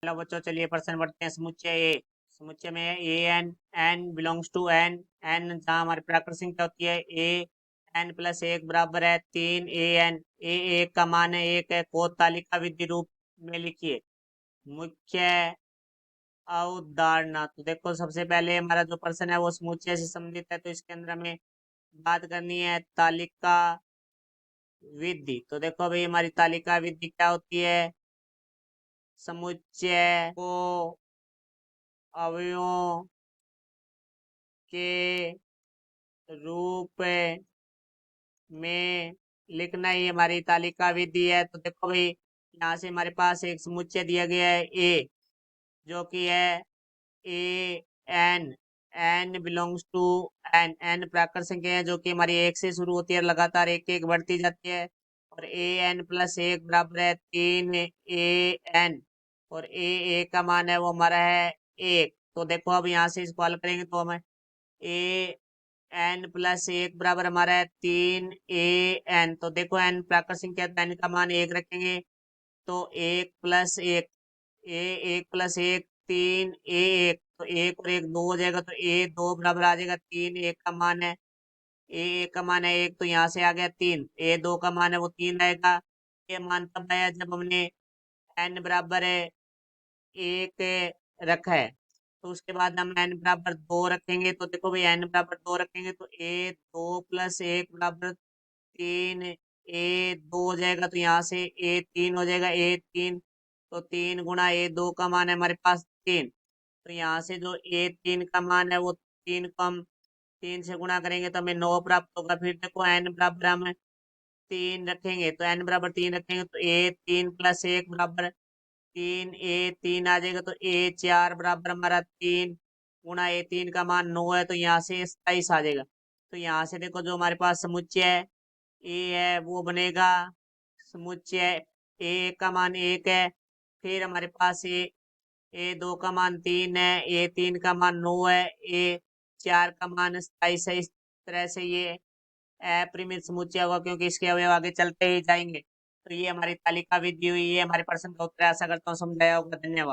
Hello बच्चों, चलिए प्रश्न पढ़ते हैं। समुच्चय ए, समुच्चय में A N, N belongs to N, N जहाँ हमारी प्राकृत संख्या होती है ए एन प्लस एक बराबर है 3 ए एन। ए एक का मान है एक है, को तालिका विधि रूप में लिखिए। मुख्य अवधारणा, तो देखो सबसे पहले हमारा जो प्रश्न है वो समुच्चय से संबंधित है, तो इसके अंदर हमें बात करनी है तालिका विधि। तो देखो भाई, हमारी तालिका विधि क्या होती है? समुच्चय को अवयवों के रूप में लिखना ही हमारी तालिका विधि है। तो देखो भाई, यहाँ से हमारे पास एक समुच्चय दिया गया है ए, जो कि है A N, N belongs to N, N प्राकृत संख्या है जो कि हमारी एक से शुरू होती है, लगातार एक एक बढ़ती जाती है। और ए एन प्लस एक बराबर है 3 ए एन, और ए एक का मान है वो हमारा है एक। तो देखो अब यहाँ से इसको हल करेंगे तो हमें ए एन प्लस एक बराबर हमारा है 3 ए एन। तो देखो एन प्राकृत संख्या, तो एन का मान एक रखेंगे, तो एक प्लस एक, ए एक प्लस एक 3 ए एक, तो एक और एक दो हो जाएगा, तो ए दो बराबर आ जाएगा 3 एक का मान है, ए एक का मान है एक, तो यहाँ से आ गया 3, ए दो का मान है वो 3 आएगा। ये मान तब आया जब हमने एन बराबर है एक रखा है। तो उसके बाद हम एन बराबर दो रखेंगे, तो देखो भाई एन बराबर दो रखेंगे तो ए दो प्लस एक बराबर 3 ए दो हो जाएगा, तो यहाँ से ए तीन हो जाएगा, ए तीन, तो 3 गुणा ए दो का मान है हमारे पास 3। तो यहाँ से जो ए तीन का मान है वो 3 को हम 3 से गुणा करेंगे तो हमें 9 प्राप्त होगा। फिर देखो एन बराबर हम 3 रखेंगे, तो एन बराबर 3 रखेंगे तो ए तीन प्लस एक बराबर 3 ए तीन आ जाएगा, तो ए चार बराबर हमारा 3 गुणा ए तीन का मान 9 है, तो यहाँ से 27 आ जाएगा। तो यहाँ से देखो जो हमारे पास समुच्चय है ए है वो बनेगा समुच्चय ए का मान एक है, फिर हमारे पास ए दो का मान 3 है, ए तीन का मान 9 है, ए चार का मान 27 है। इस तरह से ये अपरिमित समुच्चय होगा, क्योंकि इसके अवयव आगे चलते ही जाएंगे। तो ये हमारी तालिका विधि हुई है। हमारे प्रश्न का उत्तर आशा करता हूँ समझाया होगा। धन्यवाद।